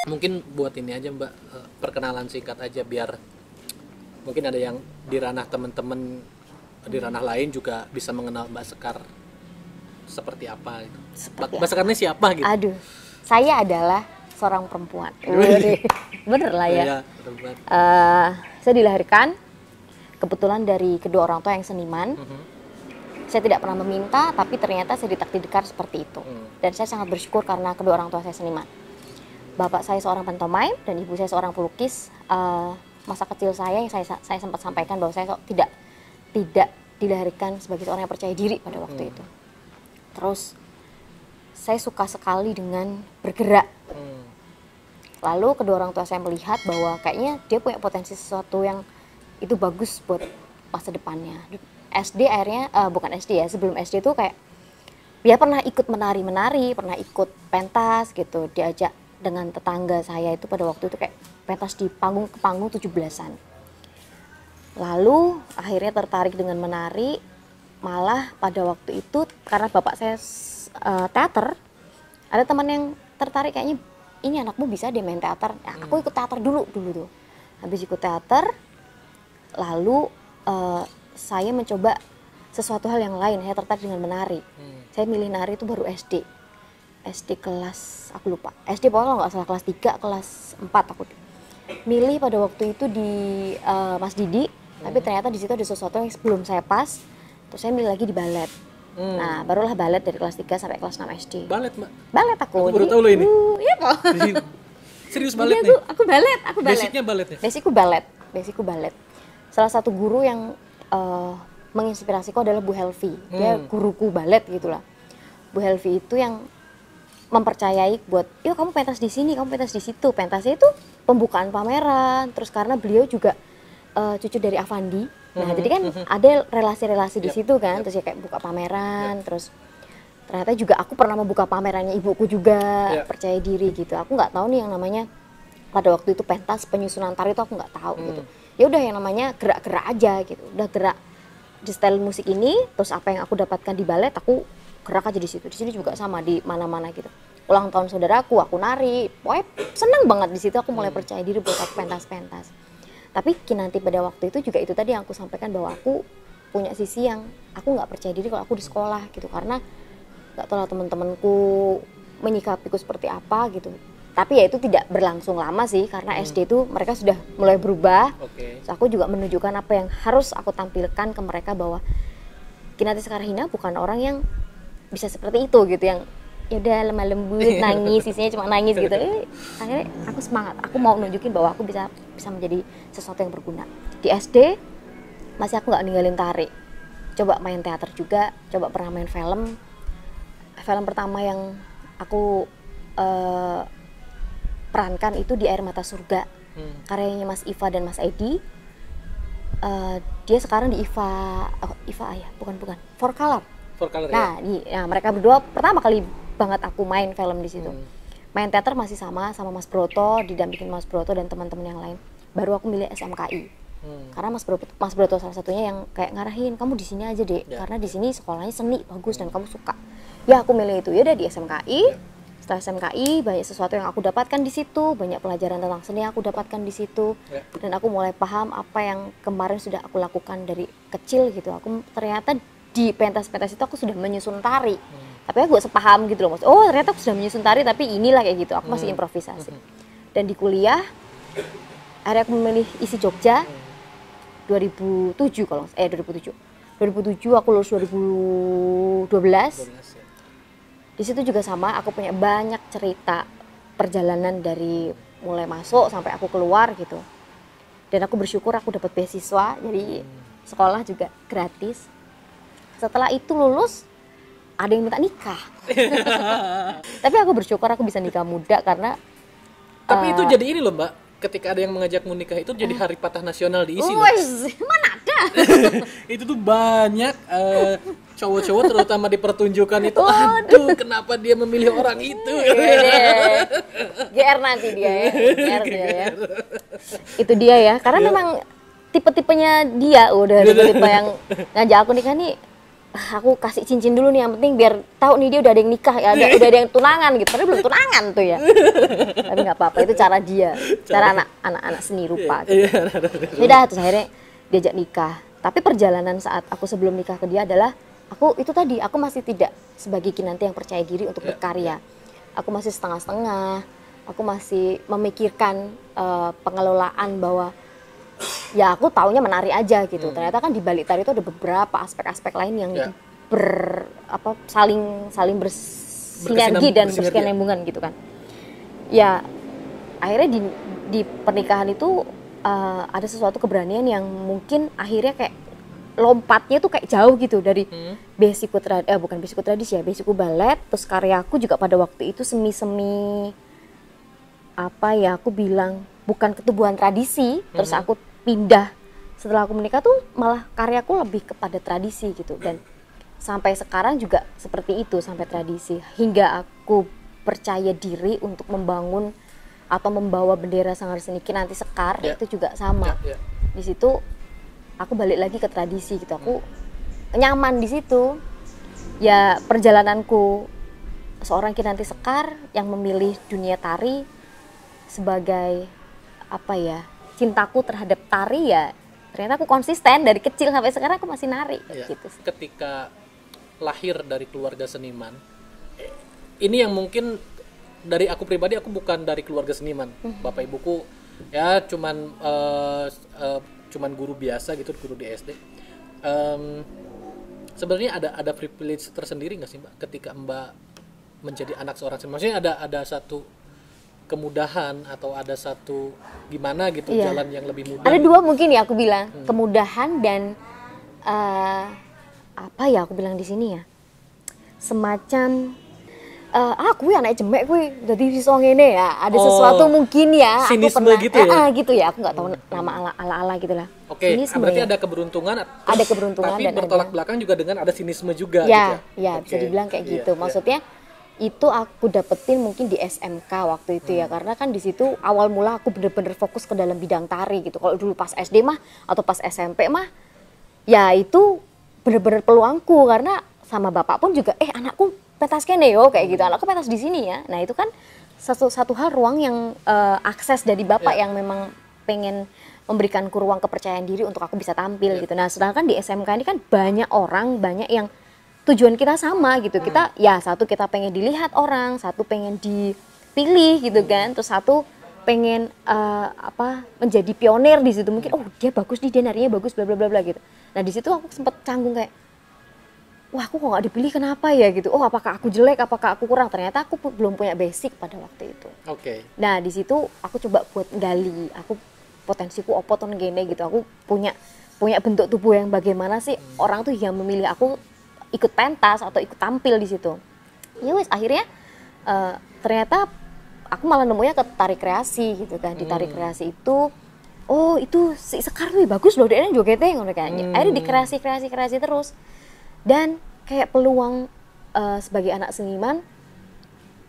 Mungkin buat ini aja Mbak, perkenalan singkat aja biar mungkin ada yang di ranah teman-teman di ranah lain juga bisa mengenal Mbak Sekar seperti apa gitu. Mbak Sekar ini siapa gitu? Aduh, saya adalah seorang perempuan. Bener lah ya. Iya, perempuan. Saya dilahirkan kebetulan dari kedua orang tua yang seniman. Saya tidak pernah meminta, tapi ternyata saya ditakdirkan seperti itu. Dan saya sangat bersyukur karena kedua orang tua saya seniman. Bapak saya seorang pantomime dan ibu saya seorang pelukis. Masa kecil saya yang saya sempat sampaikan bahwa saya tidak dilahirkan sebagai seorang yang percaya diri pada waktu itu. Terus saya suka sekali dengan bergerak. Lalu kedua orang tua saya melihat bahwa kayaknya dia punya potensi sesuatu yang itu bagus buat masa depannya. SD akhirnya, bukan SD ya, sebelum SD itu kayak dia pernah ikut menari-menari, pernah ikut pentas gitu, diajak dengan tetangga saya itu pada waktu itu kayak pentas di panggung ke panggung 17-an. Lalu akhirnya tertarik dengan menari, malah pada waktu itu karena bapak saya teater, ada teman yang tertarik kayaknya ini anakmu bisa deh main teater. Nah, aku ikut teater dulu tuh. Habis ikut teater, lalu saya mencoba sesuatu hal yang lain. Saya tertarik dengan menari. Saya milih nari itu baru SD. SD kelas, aku lupa. SD pokoknya kalau nggak salah kelas 3, kelas 4 aku. Milih pada waktu itu di Mas Didi, tapi ternyata di situ ada sesuatu yang sebelum saya pas. Terus saya milih lagi di balet. Nah, barulah balet dari kelas 3 sampai kelas 6 SD. Balet, Mbak? Balet aku. Aku baru tahu loh ini. Iya, Pak. Serius balet nih? Aku balet. Basicnya balet ya? Basicku balet. Salah satu guru yang menginspirasiku adalah Bu Helvi. Dia guruku balet gitulah. Bu Helvi itu yang mempercayai buat, yuk kamu pentas di sini, kamu pentas di situ. Pentasnya itu pembukaan pameran. Terus karena beliau juga cucu dari Avandi. Nah, jadi kan ada relasi-relasi di situ kan. Terus ya kayak buka pameran. Terus ternyata juga aku pernah membuka pamerannya ibuku juga. Percaya diri gitu. Aku nggak tahu nih yang namanya pada waktu itu pentas penyusunan tari itu aku nggak tahu gitu. Ya udah yang namanya gerak-gerak aja gitu. Udah gerak di style musik ini. Terus apa yang aku dapatkan di balet aku gerak aja di situ. Di sini juga sama di mana-mana gitu. Ulang tahun saudaraku, aku nari. Pokoknya seneng banget di situ. Aku mulai percaya diri buat aku pentas-pentas. Tapi nanti pada waktu itu juga itu tadi yang aku sampaikan bahwa aku punya sisi yang aku nggak percaya diri kalau aku di sekolah gitu. Karena nggak tahu lah teman-temanku menyikapiku seperti apa gitu. Tapi ya itu tidak berlangsung lama sih. Karena SD itu mereka sudah mulai berubah. So, aku juga menunjukkan apa yang harus aku tampilkan ke mereka bahwa Kinanti Sekarhina bukan orang yang bisa seperti itu gitu, yang yaudah lemah lembut nangis, isinya cuma nangis gitu. Akhirnya aku semangat, aku mau nunjukin bahwa aku bisa menjadi sesuatu yang berguna. Di SD masih aku nggak ninggalin tari, coba main teater juga, coba pernah main film. Film pertama yang aku perankan itu di Air Mata Surga, karyanya Mas Iva dan Mas Edi. Dia sekarang di Iva ya, bukan For Color. Nah, ya. Mereka berdua pertama kali banget aku main film di situ. Main teater masih sama Mas Broto, didampingin Mas Broto dan teman-teman yang lain. Baru aku milih SMKI. Karena Mas Broto salah satunya yang kayak ngarahin, kamu di sini aja deh, karena di sini sekolahnya seni bagus dan kamu suka. Ya aku milih itu, ya udah di SMKI. Setelah SMKI banyak sesuatu yang aku dapatkan di situ, banyak pelajaran tentang seni yang aku dapatkan di situ. Dan aku mulai paham apa yang kemarin sudah aku lakukan dari kecil gitu. Aku ternyata di pentas-pentas itu aku sudah menyusun tari. Tapi aku gak sepaham gitu loh, oh ternyata aku sudah menyusun tari tapi inilah kayak gitu, aku masih improvisasi. Dan di kuliah akhirnya aku memilih ISI Jogja 2007 aku lulus 2012. Di situ juga sama, aku punya banyak cerita perjalanan dari mulai masuk sampai aku keluar gitu. Dan aku bersyukur aku dapat beasiswa, jadi sekolah juga gratis. Setelah itu lulus, ada yang minta nikah. Tapi aku bersyukur aku bisa nikah muda karena tapi itu jadi ini loh Mbak, ketika ada yang mengajakmu nikah itu jadi hari patah nasional di ISI loh. Mana ada? Itu tuh banyak cowok-cowok terutama di pertunjukan itu, aduh kenapa dia memilih orang itu. GR nanti dia ya. GR dia ya. Itu dia ya, karena memang tipe-tipenya dia udah tipe-tipe yang ngajak aku nikah nih. aku kasih cincin dulu nih, yang penting biar tahu nih dia udah ada yang nikah ya, udah ada yang tunangan gitu. Padahal belum tunangan tuh ya. Tapi nggak apa-apa, itu cara dia, cara anak-anak seni rupa gitu. Udah, terus akhirnya diajak nikah. Tapi perjalanan saat aku sebelum nikah ke dia adalah aku masih tidak sebagai kinanti yang percaya diri untuk berkarya. Aku masih setengah-setengah. Aku masih memikirkan pengelolaan bahwa ya aku taunya menari aja gitu. Ternyata kan di balik tari itu ada beberapa aspek-aspek lain yang saling bersinergi dan berkesinambungan gitu kan. Ya akhirnya di pernikahan itu ada sesuatu keberanian yang mungkin akhirnya kayak lompatnya tuh kayak jauh gitu dari basicku bukan basicku tradisi ya, basicku balet, terus karyaku juga pada waktu itu semi-semi aku bilang bukan ketubuhan tradisi, terus aku pindah setelah aku menikah tuh malah karyaku lebih kepada tradisi gitu, dan sampai sekarang juga seperti itu, sampai tradisi, hingga aku percaya diri untuk membangun atau membawa bendera Sanggar Seni Kinanti Sekar itu juga sama. Di situ aku balik lagi ke tradisi gitu, aku nyaman di situ. Ya perjalananku seorang Kinanti Sekar yang memilih dunia tari sebagai cintaku terhadap tari, ya ternyata aku konsisten dari kecil sampai sekarang aku masih nari gitu. Ketika lahir dari keluarga seniman, ini yang mungkin dari aku pribadi, aku bukan dari keluarga seniman. Bapak ibuku ya cuman guru biasa gitu, guru di SD. Sebenarnya ada privilege tersendiri nggak sih Mbak ketika Mbak menjadi anak seorang seniman? Maksudnya ada satu kemudahan atau ada satu gimana gitu jalan yang lebih mudah? Ada dua mungkin ya aku bilang, kemudahan dan aku bilang di sini ya, semacam aku anak jemek jadi bisa ngene ya, ada sesuatu mungkin ya, sinisme aku pernah gitu ya? Aku nggak tahu nama ala gitu lah. Oke, berarti ada keberuntungan tapi dan bertolak belakang juga dengan ada sinisme juga ya, gitu ya? Bisa dibilang kayak gitu. Maksudnya itu aku dapetin mungkin di SMK waktu itu ya, karena kan di situ awal mula aku bener-bener fokus ke dalam bidang tari gitu. Kalau dulu pas SD mah atau pas SMP mah ya itu bener-bener peluangku, karena sama bapak pun juga anakku pentas kene yo kayak gitu, anakku pentas di sini ya. Nah itu kan satu hal ruang yang akses dari bapak yang memang pengen memberikanku ruang kepercayaan diri untuk aku bisa tampil gitu. Nah sedangkan di SMK ini kan banyak yang tujuan kita sama gitu. Kita satu kita pengen dilihat orang, satu pengen dipilih gitu kan, terus satu pengen menjadi pionir di situ. Mungkin dia bagus nih, dia narinya bagus bla bla bla bla gitu. Nah di situ aku sempet canggung kayak, wah aku kok nggak dipilih kenapa ya gitu. Apakah aku jelek, apakah aku kurang? Ternyata aku belum punya basic pada waktu itu. Nah di situ aku coba buat gali, aku potensiku opo ton gene gitu. Aku punya bentuk tubuh yang bagaimana sih orang tuh yang memilih aku ikut pentas atau ikut tampil di situ. Ya wes akhirnya ternyata aku malah nemunya ke tari kreasi gitu kan. Di tari kreasi itu itu si Sekar tuh bagus loh, dia jogetnya ngono kayaknya. Akhirnya di kreasi terus. Dan kayak peluang sebagai anak seniman,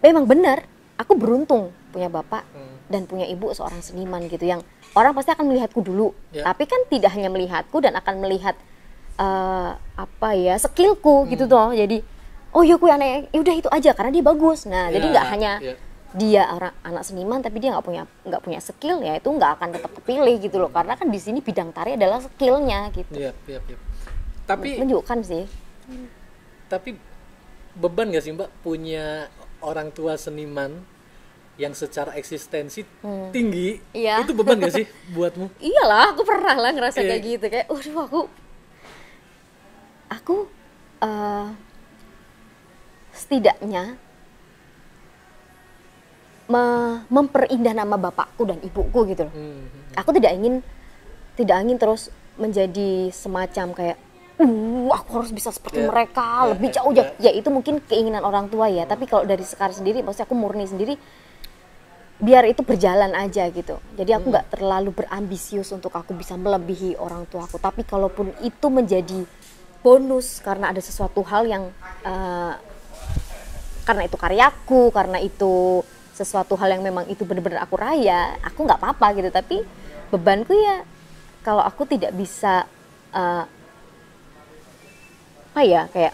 memang benar aku beruntung punya bapak dan punya ibu seorang seniman gitu, yang orang pasti akan melihatku dulu. Tapi kan tidak hanya melihatku dan akan melihat skillku gitu toh. Jadi ya aku anak udah itu aja karena dia bagus. Nah jadi nggak hanya dia anak seniman tapi dia nggak punya skill, ya itu nggak akan tetap kepilih gitu loh, karena kan di sini bidang tari adalah skillnya gitu. Tapi menunjukkan sih. Tapi beban nggak sih Mbak punya orang tua seniman yang secara eksistensi tinggi? Itu beban nggak sih buatmu? Iyalah, aku pernah lah ngerasa kayak gitu, kayak aku setidaknya memperindah nama bapakku dan ibuku gitu loh. Aku tidak ingin terus menjadi semacam kayak aku harus bisa seperti mereka, lebih jauh. Ya itu mungkin keinginan orang tua ya, tapi kalau dari Sekar sendiri, maksudnya aku murni sendiri, biar itu berjalan aja gitu. Jadi aku nggak terlalu berambisius untuk aku bisa melebihi orang tuaku, tapi kalaupun itu menjadi bonus karena ada sesuatu hal yang karena itu karyaku, karena itu sesuatu hal yang memang itu benar-benar aku raya, aku nggak apa-apa gitu. Tapi bebanku ya kalau aku tidak bisa apa ya, kayak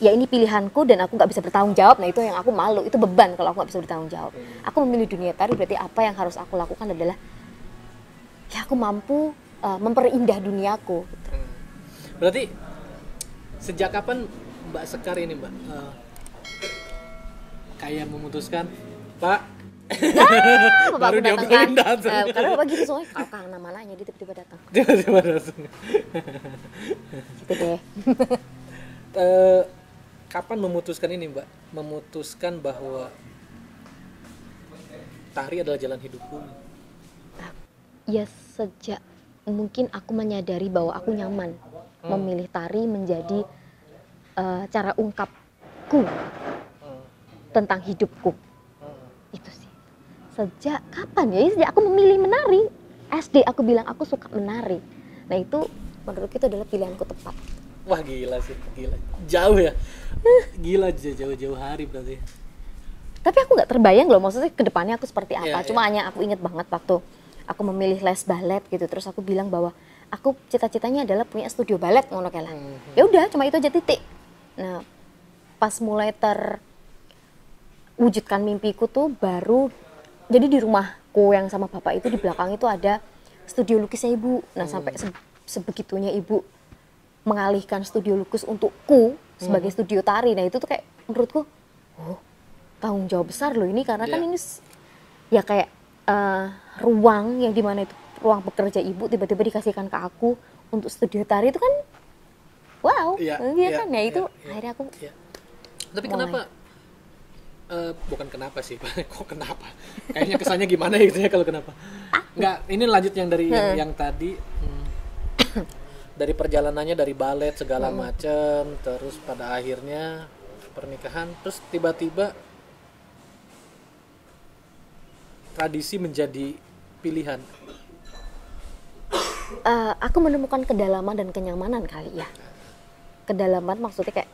ya ini pilihanku dan aku nggak bisa bertanggung jawab. Nah itu yang aku malu, itu beban kalau aku nggak bisa bertanggung jawab. Aku memilih dunia tari, berarti apa yang harus aku lakukan adalah ya aku mampu memperindah duniaku gitu. Berarti sejak kapan Mbak Sekar ini Mbak kayak memutuskan Pak baru dia Datang kan, datang karena bapak gitu soalnya kalau kangen nama nanya dia tiba-tiba datang tiba-tiba datang. gitu deh. Kapan memutuskan ini Mbak? Memutuskan bahwa tari adalah jalan hidupku. Ya sejak mungkin aku menyadari bahwa aku nyaman memilih tari menjadi cara ungkapku tentang hidupku. Itu sih. Sejak kapan ya? Sejak aku memilih menari. SD aku bilang aku suka menari. Nah itu menurutku itu adalah pilihanku tepat. Wah gila sih, gila. Jauh ya. Gila jauh-jauh hari berarti. Tapi aku nggak terbayang loh, maksudnya ke depannya aku seperti apa. Iya, Cuma hanya aku ingat banget waktu aku memilih les balet gitu. Terus aku bilang bahwa aku cita-citanya adalah punya studio balet ngono kae lah. Ya udah, cuma itu aja titik. Nah, pas mulai terwujudkan mimpiku tuh baru jadi di rumahku yang sama bapak itu di belakang itu ada studio lukisnya ibu. Nah, sampai sebegitunya ibu mengalihkan studio lukis untukku sebagai studio tari. Nah, itu tuh kayak menurutku, oh, tanggung jawab besar loh ini karena kan ini ya kayak ruang yang dimana itu ruang bekerja ibu tiba-tiba dikasihkan ke aku untuk studio tari itu kan wow, kan ya itu akhirnya aku. Tapi kenapa? Bukan kenapa sih, kok kenapa? Kayaknya kesannya gimana gitu ya kalau kenapa? Enggak, ini lanjut yang dari yang tadi. Dari perjalanannya dari balet segala macam, terus pada akhirnya pernikahan, terus tiba-tiba tradisi menjadi pilihan. Aku menemukan kedalaman dan kenyamanan kali ya. Kedalaman maksudnya kayak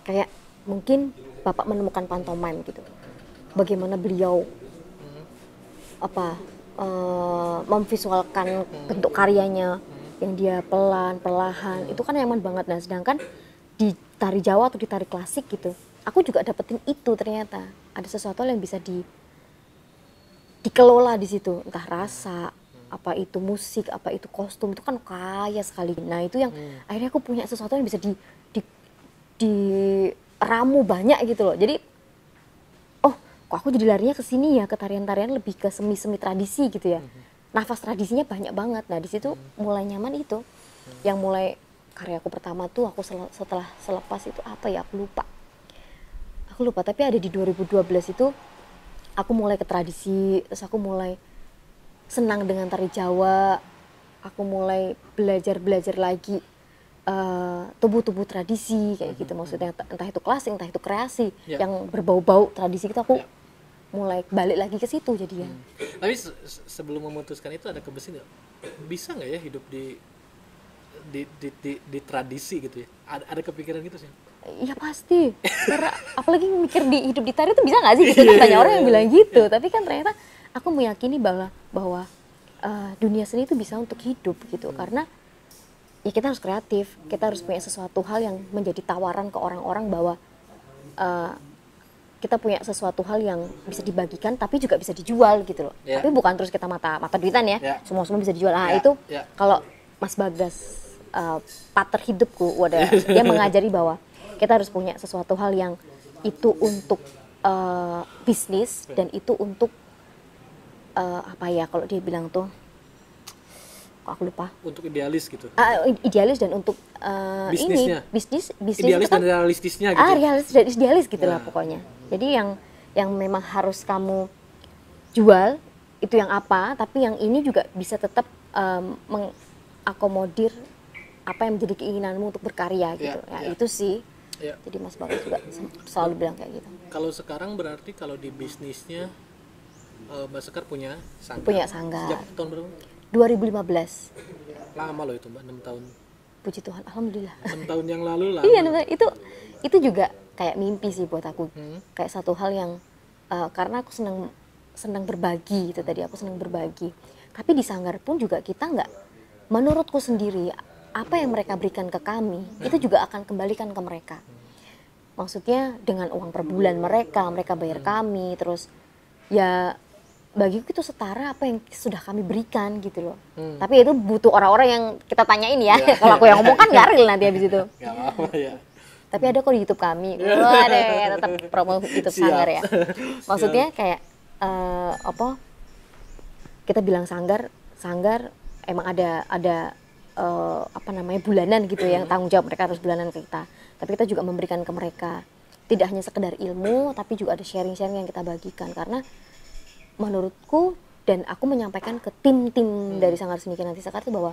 kayak mungkin bapak menemukan pantomime gitu. Bagaimana beliau memvisualkan bentuk karyanya yang dia perlahan itu kan nyaman banget. Nah sedangkan di tari Jawa atau di tari klasik gitu aku juga dapetin itu, ternyata ada sesuatu yang bisa dikelola di situ, entah rasa, apa itu musik, apa itu kostum, itu kan kaya sekali. Nah itu yang akhirnya aku punya sesuatu yang bisa diramu banyak gitu loh. Jadi oh kok aku jadi larinya ke sini ya, ke tarian-tarian lebih ke semi-semi tradisi gitu ya. Nafas tradisinya banyak banget. Nah di situ mulai nyaman itu. Yang mulai karyaku pertama tuh aku setelah selepas itu apa ya, aku lupa tapi ada di 2012 itu aku mulai ke tradisi, terus aku mulai senang dengan tari Jawa, aku mulai belajar lagi tubuh tradisi kayak gitu, maksudnya entah itu klasik entah itu kreasi yang berbau-bau tradisi itu aku mulai balik lagi ke situ jadinya. Tapi sebelum memutuskan itu ada kebesin nggak? Bisa nggak ya hidup di tradisi gitu ya? Ada kepikiran gitu sih? Iya pasti, karena apalagi mikir hidup di tari itu bisa nggak sih? Gitu kan banyak orang yang bilang gitu, tapi kan ternyata aku meyakini bahwa dunia seni itu bisa untuk hidup gitu, karena ya kita harus kreatif, kita harus punya sesuatu hal yang menjadi tawaran ke orang-orang bahwa kita punya sesuatu hal yang bisa dibagikan tapi juga bisa dijual gitu loh. Tapi bukan terus kita mata duitan ya, semua bisa dijual. Itu kalau Mas Bagas pater hidupku, dia mengajari bahwa kita harus punya sesuatu hal yang itu untuk bisnis dan itu untuk apa ya kalau dia bilang tuh, kok aku lupa. Untuk idealis gitu. Idealis dan untuk bisnisnya. Bisnis idealis itu kan, dan realistisnya gitu. Realis dan idealis gitulah pokoknya. Jadi yang memang harus kamu jual itu yang apa, tapi yang ini juga bisa tetap mengakomodir apa yang menjadi keinginanmu untuk berkarya gitu. Itu sih. Jadi Mas Bagas juga selalu bilang kayak gitu. Kalau sekarang berarti kalau di bisnisnya Mbak Sekar punya sanggar. Punya sanggar. Sejak tahun berapa? 2015. Lama loh itu Mbak, 6 tahun. Puji Tuhan, alhamdulillah. 6 tahun yang lalu lah. Iya, itu juga kayak mimpi sih buat aku. Kayak satu hal yang karena aku senang berbagi itu tadi, aku senang berbagi. Tapi di sanggar pun juga kita nggak, menurutku sendiri apa yang mereka berikan ke kami itu juga akan kembalikan ke mereka. Maksudnya dengan uang per bulan mereka bayar kami, terus ya bagiku itu setara apa yang sudah kami berikan gitu loh. Tapi itu butuh orang-orang yang kita tanyain ya. Kalau aku yang ngomong kan nggak real nanti habis itu. Nggak apa ya. Tapi ada kok di YouTube kami. Wah deh, tetap promo YouTube Sanggar ya. Maksudnya kayak kita bilang Sanggar emang ada bulanan gitu yang tanggung jawab mereka harus bulanan ke kita. Tapi kita juga memberikan ke mereka tidak hanya sekedar ilmu, tapi juga ada sharing-sharing yang kita bagikan. Karena menurutku dan aku menyampaikan ke tim-tim dari Sanggar Seni Kinanti Sekar itu bahwa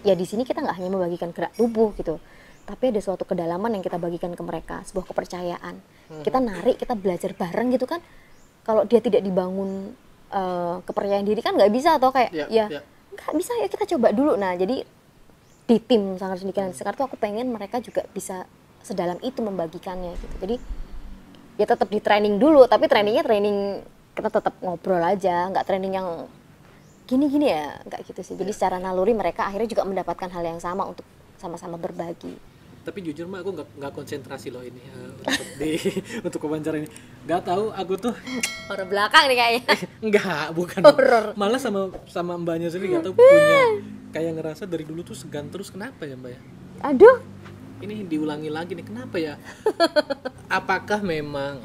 ya di sini kita nggak hanya membagikan gerak tubuh gitu, tapi ada suatu kedalaman yang kita bagikan ke mereka, sebuah kepercayaan. Kita narik, kita belajar bareng gitu kan. Kalau dia tidak dibangun kepercayaan diri kan nggak bisa, atau kayak nggak bisa ya kita coba dulu. Nah jadi di tim Sanggar Seni Kinanti Sekar tuh aku pengen mereka juga bisa sedalam itu membagikannya gitu. Jadi ya tetap di training dulu, tapi trainingnya kita tetap ngobrol aja, nggak training yang gini-gini ya, nggak gitu sih. Jadi secara naluri mereka akhirnya juga mendapatkan hal yang sama untuk sama-sama berbagi. Tapi jujur mah aku nggak konsentrasi loh ini untuk wawancara ini. Nggak tahu aku tuh orang belakang nih kayaknya. Enggak, bukan. Horror. Malah sama mbaknya sendiri nggak tahu punya kayak ngerasa dari dulu tuh segan terus. Kenapa ya mbak ya? Aduh. Ini diulangi lagi nih, kenapa ya? Apakah memang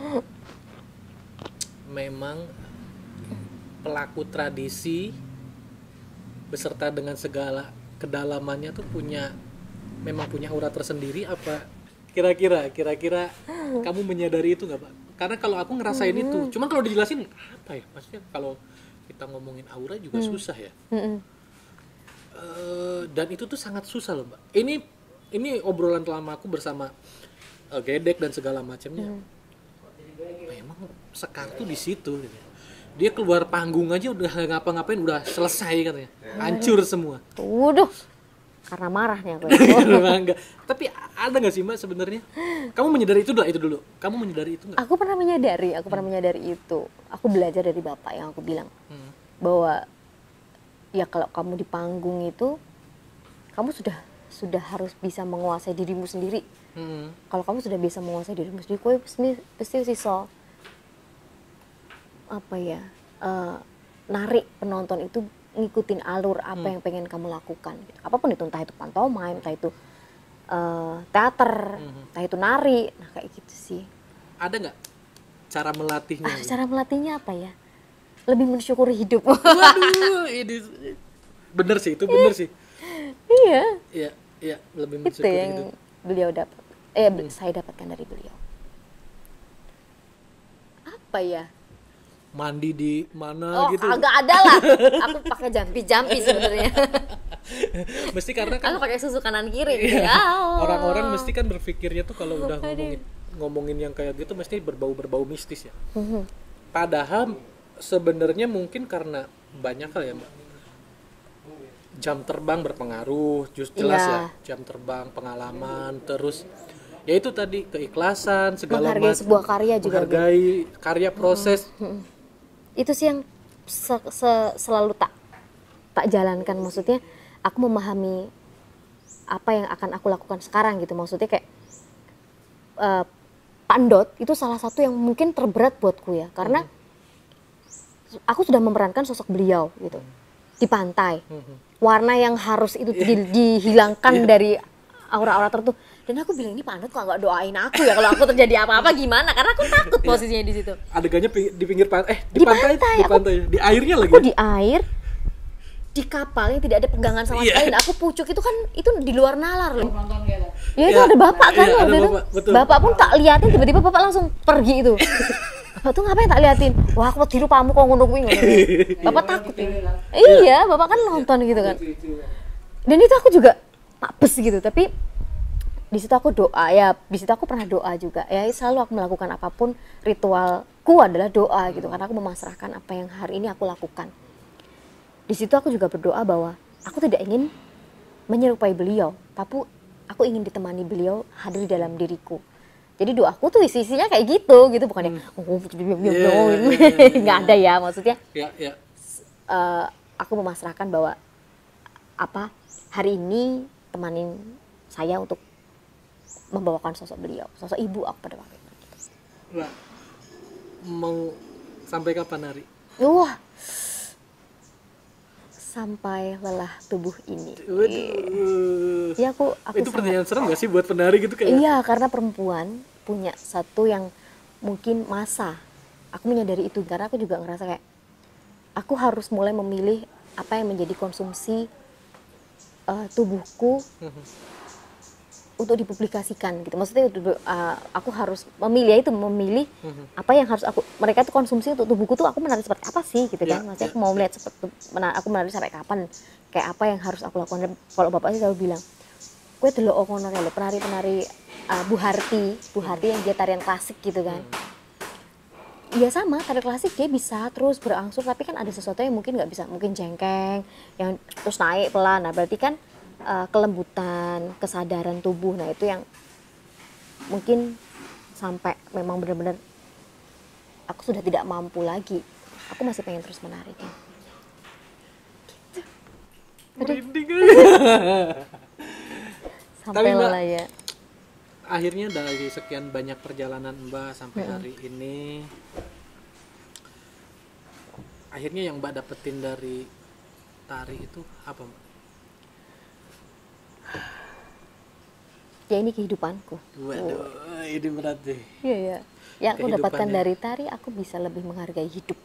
pelaku tradisi beserta dengan segala kedalamannya tuh memang punya aura tersendiri? Apa kira-kira kamu menyadari itu nggak Pak? Karena kalau aku ngerasain itu, cuman kalau dijelasin apa ya? Maksudnya kalau kita ngomongin aura juga susah ya. Dan itu tuh sangat susah loh Mbak. Ini obrolan lama aku bersama Gedek dan segala macamnya. Memang Sekar tuh di situ gitu. Dia keluar panggung aja udah ngapa-ngapain udah selesai katanya. Hancur semua. Waduh. Karena marahnya aku. Enggak. Tapi ada enggak sih Mbak sebenarnya? Kamu menyadari itu dulu. Kamu menyadari itu enggak? Aku pernah menyadari itu. Aku belajar dari bapak yang aku bilang. Bahwa ya kalau kamu di panggung itu kamu sudah harus bisa menguasai dirimu sendiri. Kalau kamu sudah bisa menguasai dirimu sendiri, kowe pasti iso narik penonton itu ngikutin alur apa yang pengen kamu lakukan. Apapun itu, entah itu pantomime, entah itu teater, entah itu nari, nah kayak gitu sih. Ada nggak cara melatihnya? Cara melatihnya apa ya? Lebih mensyukuri hidup. Waduh, ini bener sih, itu bener sih. Iya. Iya, lebih itu mensyukuri yang hidup. Beliau dapat. Saya dapatkan dari beliau. Apa ya? Mandi di mana gitu. Agak ada lah. Aku pakai jampi sebenarnya. Mesti karena kan Aku pakai susu kanan kiri. Iya. Ya. Orang-orang mesti kan berpikirnya tuh kalau udah ngomongin yang kayak gitu mesti berbau mistis ya. Padahal sebenarnya mungkin karena banyak hal ya Mbak. Jam terbang berpengaruh, jelas ya. Jam terbang, pengalaman, terus ya itu tadi keikhlasan, segala macam. Menghargai sebuah karya juga. Menghargai karya proses. Itu sih yang selalu tak jalankan. Maksudnya aku memahami apa yang akan aku lakukan sekarang gitu. Maksudnya kayak Pandot itu salah satu yang mungkin terberat buatku ya, karena aku sudah memerankan sosok beliau gitu di pantai. Warna yang harus itu dihilangkan dari aura-aura tertentu. Dan aku bilang, ini Pandot kok nggak doain aku ya kalau aku terjadi apa-apa gimana? Karena aku takut posisinya di situ. Adegannya di pinggir pantai, di pantai, di airnya lagi. Aku di air, di kapal yang tidak ada pegangan sama sekali. Dan aku pucuk itu kan itu di luar nalar loh. Ya itu ada bapak kan waktu itu. Bapak pun tak liatin, tiba-tiba bapak langsung pergi itu. Bapak tuh ngapain tak liatin? Wah aku tiru pamu kok ngono kuwi. Bapak takut ya. Iya, bapak kan nonton gitu kan. Dan itu aku juga apes gitu, tapi di situ aku doa ya, di situ aku pernah doa juga. Ya selalu aku melakukan apapun, ritualku adalah doa gitu, karena aku memasrahkan apa yang hari ini aku lakukan. Di situ aku juga berdoa bahwa aku tidak ingin menyerupai beliau, tapi aku ingin ditemani beliau hadir di dalam diriku. Jadi doaku tuh isinya kayak gitu bukannya nggak ada ya, maksudnya. Aku memasrahkan bahwa hari ini temanin saya untuk membawakan sosok beliau, sosok ibu aku pada waktu itu. Mbak, mau sampai kapan nari? Wah, sampai lelah tubuh ini. Waduh. Ya aku Itu sangat, pertanyaan serem gak sih buat penari gitu kayak? iya, karena perempuan punya satu yang mungkin masa. Aku menyadari itu karena aku juga ngerasa kayak aku harus mulai memilih apa yang menjadi konsumsi tubuhku untuk dipublikasikan gitu. Maksudnya aku harus memilih, ya itu memilih apa yang harus mereka tuh konsumsi untuk tubuhku tuh, aku menari seperti apa sih gitu kan. Maksudnya aku mau melihat seperti aku menari sampai kapan, kayak apa yang harus aku lakukan. Dan kalau bapak sih selalu bilang, "Kowe delok ngono kae lho, penari-penari Bu Harti yang dia tarian klasik gitu kan." Iya sama, tari klasik dia bisa terus berangsur, tapi kan ada sesuatu yang mungkin nggak bisa, mungkin jengkeng, yang terus naik pelan. Nah berarti kan kelembutan, kesadaran tubuh, nah itu yang mungkin sampai memang benar-benar aku sudah tidak mampu lagi, aku masih pengen terus menari kan. Merinding. Sampai Tapi, Mbak, lelah ya. akhirnya dari sekian banyak perjalanan Mbak sampai hari ini, akhirnya yang Mbak dapetin dari tari itu apa, Mbak? Ya ini kehidupanku. Waduh, ini berat deh. Iya ya. Yang aku dapatkan Kehidupannya. dari tari, aku bisa lebih menghargai hidup.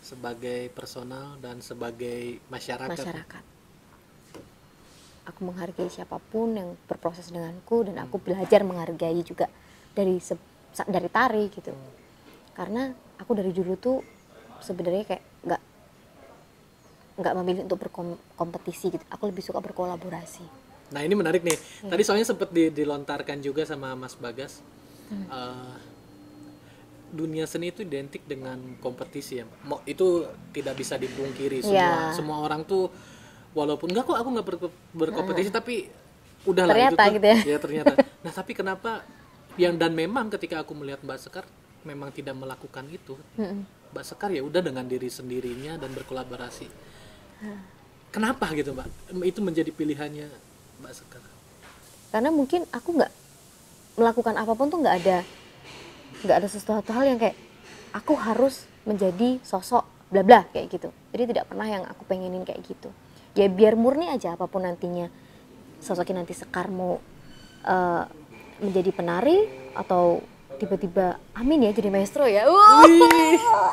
Sebagai personal dan sebagai masyarakat. Aku menghargai siapapun yang berproses denganku, dan aku belajar menghargai juga dari tari gitu. Karena aku dari dulu tuh sebenarnya kayak nggak memilih untuk berkompetisi gitu. Aku lebih suka berkolaborasi. Nah ini menarik nih. Tadi soalnya sempat dilontarkan juga sama Mas Bagas. Dunia seni itu identik dengan kompetisi ya. Itu tidak bisa dipungkiri. Semua orang tuh, walaupun enggak kok aku nggak berkompetisi, tapi udahlah ternyata itu tuh, gitu ya. Ya ternyata. Nah tapi kenapa dan memang ketika aku melihat Mbak Sekar memang tidak melakukan itu. Mbak Sekar ya udah dengan diri sendirinya dan berkolaborasi. Kenapa gitu Mbak? Itu menjadi pilihannya Mbak Sekar. Karena mungkin aku nggak melakukan apapun tuh nggak ada sesuatu hal yang kayak aku harus menjadi sosok bla bla kayak gitu. Jadi tidak pernah yang aku pengenin kayak gitu. Ya biar murni aja, apapun nantinya sosoknya nanti Sekar mau menjadi penari atau tiba-tiba amin ya jadi maestro ya.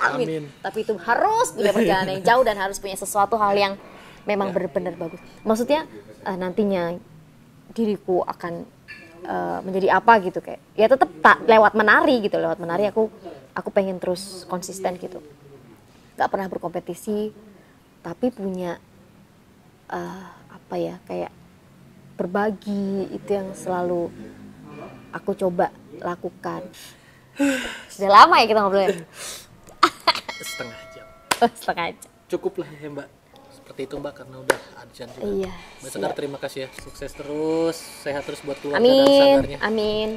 Amin. Tapi itu harus punya perjalanan yang jauh dan harus punya sesuatu hal yang memang benar-benar bagus. Maksudnya nantinya diriku akan menjadi apa gitu, kayak ya tetap lewat menari gitu. Lewat menari aku pengen terus konsisten gitu. Gak pernah berkompetisi, tapi punya apa ya, kayak berbagi, itu yang selalu aku coba lakukan. Sudah lama ya kita ngobrolnya. Setengah jam. Setengah jam. Cukup lah ya Mbak. Seperti itu Mbak, karena udah adzan juga. Iya. Mbak Sekar terima kasih ya. Sukses terus, sehat terus buat keluarga dan Amin. sanggarnya. Amin.